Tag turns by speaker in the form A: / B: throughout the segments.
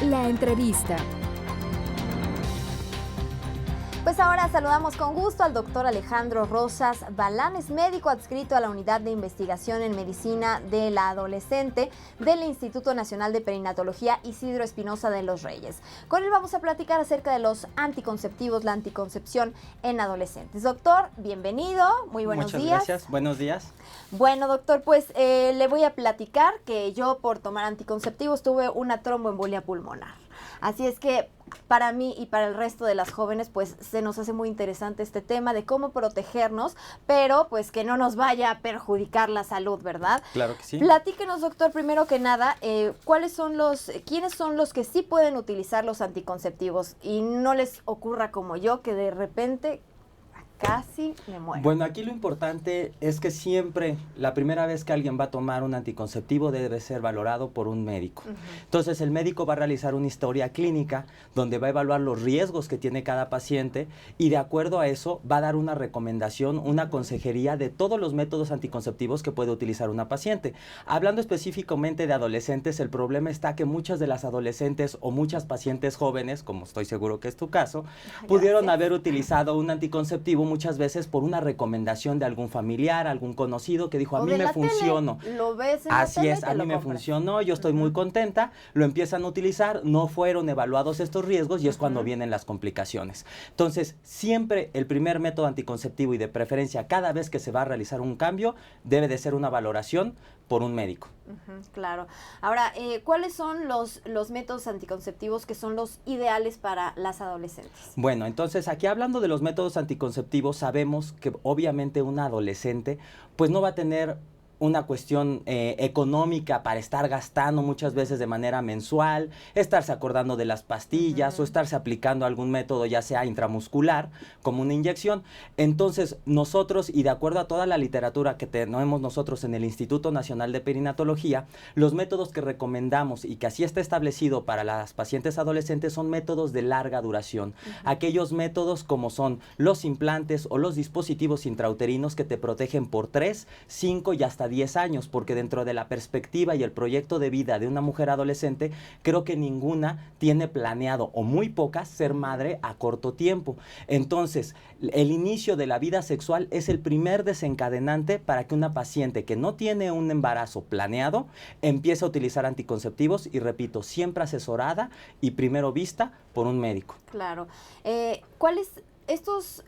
A: La entrevista.
B: Pues ahora saludamos con gusto al doctor Alejandro Rosas Balán, es médico adscrito a la Unidad de Investigación en Medicina de la Adolescente del Instituto Nacional de Perinatología Isidro Espinosa de los Reyes. Con él vamos a platicar acerca de los anticonceptivos, la anticoncepción en adolescentes. Doctor, bienvenido, muy buenos días.
C: Muchas gracias, buenos días.
B: Bueno, doctor, pues le voy a platicar que yo por tomar anticonceptivos tuve una tromboembolia pulmonar. Así es que para mí y para el resto de las jóvenes, pues se nos hace muy interesante este tema de cómo protegernos, pero pues que no nos vaya a perjudicar la salud, ¿verdad?
C: Claro que sí.
B: Platíquenos, doctor, primero que nada, quiénes son los que sí pueden utilizar los anticonceptivos y no les ocurra como yo, que de repente casi me muero.
C: Bueno, aquí lo importante es que siempre la primera vez que alguien va a tomar un anticonceptivo debe ser valorado por un médico. Entonces el médico va a realizar una historia clínica donde va a evaluar los riesgos que tiene cada paciente y de acuerdo a eso va a dar una recomendación, una consejería de todos los métodos anticonceptivos que puede utilizar una paciente. Hablando específicamente de adolescentes, el problema está que muchas de las adolescentes o muchas pacientes jóvenes, como estoy seguro que es tu caso, pudieron haber utilizado un anticonceptivo muchas veces por una recomendación de algún familiar, algún conocido que dijo, a mí me funcionó.
B: Lo ves en
C: Así
B: la tele,
C: es, a mí me funcionó, yo estoy muy contenta, lo empiezan a utilizar, no fueron evaluados estos riesgos y es cuando vienen las complicaciones. Entonces, siempre el primer método anticonceptivo y de preferencia cada vez que se va a realizar un cambio, debe de ser una valoración por un médico.
B: Claro. Ahora, ¿cuáles son los métodos anticonceptivos que son los ideales para las adolescentes?
C: Bueno, entonces aquí hablando de los métodos anticonceptivos, sabemos que obviamente una adolescente pues no va a tener una cuestión económica para estar gastando muchas veces de manera mensual, estarse acordando de las pastillas o estarse aplicando algún método ya sea intramuscular como una inyección. Entonces nosotros, y de acuerdo a toda la literatura que tenemos nosotros en el Instituto Nacional de Perinatología, los métodos que recomendamos y que así está establecido para las pacientes adolescentes son métodos de larga duración. Aquellos métodos como son los implantes o los dispositivos intrauterinos que te protegen por 3, 5 y hasta 10 años, porque dentro de la perspectiva y el proyecto de vida de una mujer adolescente, creo que ninguna tiene planeado, o muy pocas, ser madre a corto tiempo. Entonces, el inicio de la vida sexual es el primer desencadenante para que una paciente que no tiene un embarazo planeado empiece a utilizar anticonceptivos y, repito, siempre asesorada y primero vista por un médico.
B: Claro.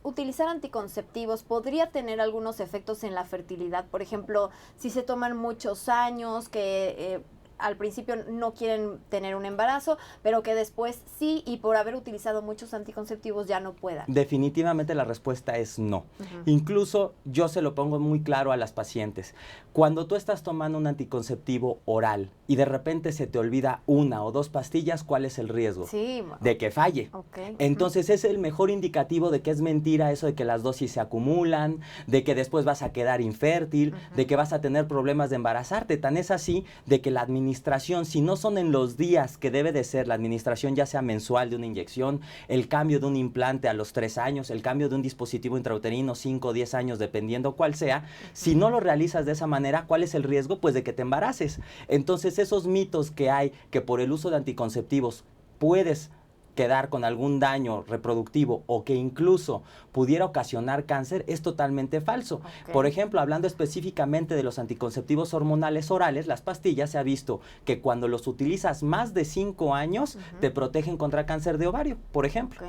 B: Utilizar anticonceptivos podría tener algunos efectos en la fertilidad. Por ejemplo, si se toman muchos años, que al principio no quieren tener un embarazo, pero que después sí, y por haber utilizado muchos anticonceptivos ya no puedan.
C: Definitivamente la respuesta es no. Incluso yo se lo pongo muy claro a las pacientes. Cuando tú estás tomando un anticonceptivo oral y de repente se te olvida 1 o 2 pastillas, ¿cuál es el riesgo?
B: Sí.
C: De que falle. Entonces es el mejor indicativo de que es mentira eso de que las dosis se acumulan, de que después vas a quedar infértil, de que vas a tener problemas de embarazarte. Tan es así de que la administración, si no son en los días que debe de ser la administración, ya sea mensual de una inyección, el cambio de un implante a los 3 años, el cambio de un dispositivo intrauterino 5 o 10 años, dependiendo cuál sea, si no lo realizas de esa manera, ¿cuál es el riesgo? Pues de que te embaraces. Entonces esos mitos que hay, que por el uso de anticonceptivos puedes quedar con algún daño reproductivo o que incluso pudiera ocasionar cáncer, es totalmente falso. Por ejemplo, hablando específicamente de los anticonceptivos hormonales orales, las pastillas, se ha visto que cuando los utilizas más de 5 años, te protegen contra cáncer de ovario, por ejemplo.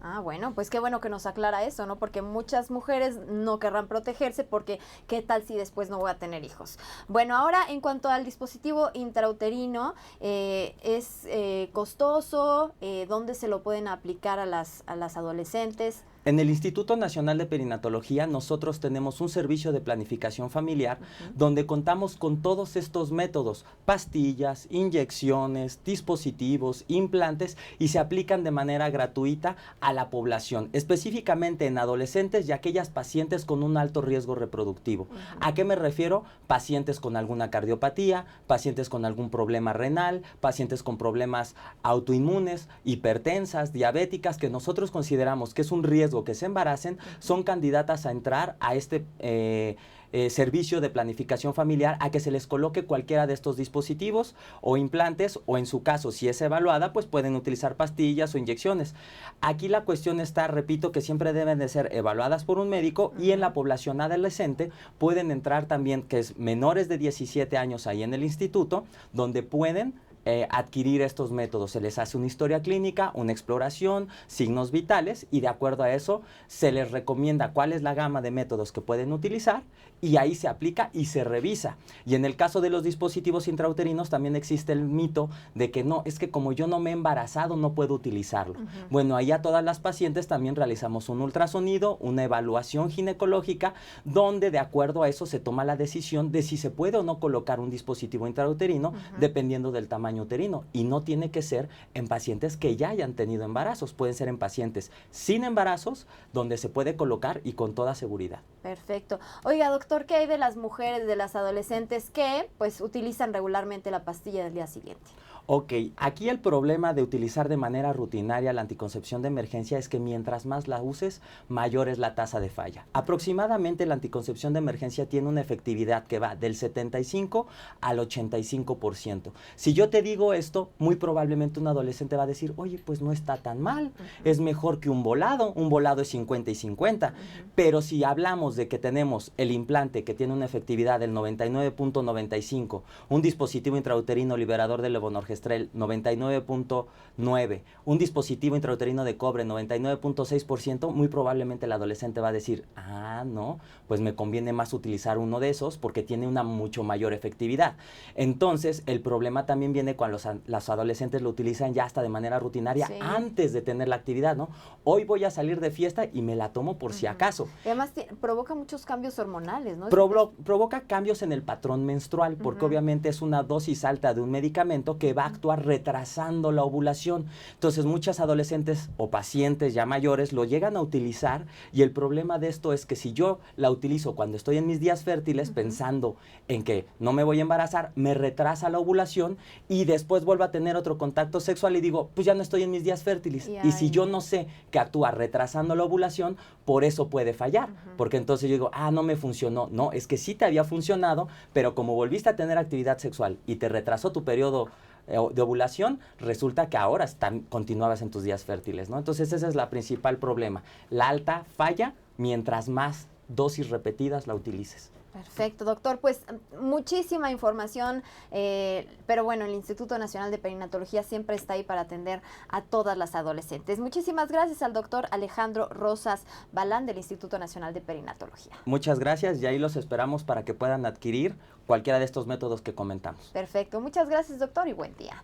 B: Ah, bueno, pues qué bueno que nos aclara eso, ¿no? Porque muchas mujeres no querrán protegerse porque ¿qué tal si después no voy a tener hijos? Bueno, ahora en cuanto al dispositivo intrauterino, ¿es costoso? ¿Dónde se lo pueden aplicar a las adolescentes?
C: En el Instituto Nacional de Perinatología nosotros tenemos un servicio de planificación familiar donde contamos con todos estos métodos, pastillas, inyecciones, dispositivos, implantes, y se aplican de manera gratuita a la población, específicamente en adolescentes y aquellas pacientes con un alto riesgo reproductivo. ¿A qué me refiero? Pacientes con alguna cardiopatía, pacientes con algún problema renal, pacientes con problemas autoinmunes, hipertensas, diabéticas, que nosotros consideramos que es un riesgo que se embaracen, son candidatas a entrar a este servicio de planificación familiar a que se les coloque cualquiera de estos dispositivos o implantes, o en su caso, si es evaluada, pues pueden utilizar pastillas o inyecciones. Aquí la cuestión está, repito, que siempre deben de ser evaluadas por un médico, y en la población adolescente pueden entrar también, que es menores de 17 años ahí en el instituto, donde pueden adquirir estos métodos. Se les hace una historia clínica, una exploración, signos vitales, y de acuerdo a eso se les recomienda cuál es la gama de métodos que pueden utilizar, y ahí se aplica y se revisa. Y en el caso de los dispositivos intrauterinos también existe el mito de que no, es que como yo no me he embarazado no puedo utilizarlo. Bueno, ahí a todas las pacientes también realizamos un ultrasonido, una evaluación ginecológica, donde de acuerdo a eso se toma la decisión de si se puede o no colocar un dispositivo intrauterino, dependiendo del tamaño uterino, y no tiene que ser en pacientes que ya hayan tenido embarazos, pueden ser en pacientes sin embarazos, donde se puede colocar y con toda seguridad.
B: Perfecto. Oiga, doctor, ¿qué hay de las mujeres, de las adolescentes que pues utilizan regularmente la pastilla del día siguiente?
C: Ok, aquí el problema de utilizar de manera rutinaria la anticoncepción de emergencia es que mientras más la uses, mayor es la tasa de falla. Aproximadamente la anticoncepción de emergencia tiene una efectividad que va del 75 al 85%. Si yo te digo esto, muy probablemente un adolescente va a decir, oye, pues no está tan mal, es mejor que un volado es 50 y 50. Pero si hablamos de que tenemos el implante que tiene una efectividad del 99.95, un dispositivo intrauterino liberador de levonorgestrel 99.9, un dispositivo intrauterino de cobre 99.6%, muy probablemente el adolescente va a decir, ah, no, pues me conviene más utilizar uno de esos porque tiene una mucho mayor efectividad. Entonces, el problema también viene cuando los adolescentes lo utilizan ya hasta de manera rutinaria, antes de tener la actividad, ¿no? Hoy voy a salir de fiesta y me la tomo por si acaso.
B: Y además provoca muchos cambios hormonales, ¿no?
C: Provoca cambios en el patrón menstrual, porque obviamente es una dosis alta de un medicamento que va a actuar retrasando la ovulación. Entonces, muchas adolescentes o pacientes ya mayores lo llegan a utilizar, y el problema de esto es que si yo la utilizo cuando estoy en mis días fértiles, pensando en que no me voy a embarazar, me retrasa la ovulación, y después vuelvo a tener otro contacto sexual y digo, pues ya no estoy en mis días fértiles. Y si yo no sé que actúa retrasando la ovulación, por eso puede fallar, porque entonces yo digo, ah, no me funcionó. No, es que sí te había funcionado, pero como volviste a tener actividad sexual y te retrasó tu periodo de ovulación, resulta que ahora continuabas en tus días fértiles, ¿no? Entonces ese es el principal problema, la alta falla mientras más dosis repetidas la utilices.
B: Perfecto, doctor. Pues muchísima información, pero bueno, el Instituto Nacional de Perinatología siempre está ahí para atender a todas las adolescentes. Muchísimas gracias al doctor Alejandro Rosas Balán del Instituto Nacional de Perinatología.
C: Muchas gracias, y ahí los esperamos para que puedan adquirir cualquiera de estos métodos que comentamos.
B: Perfecto, muchas gracias, doctor, y buen día.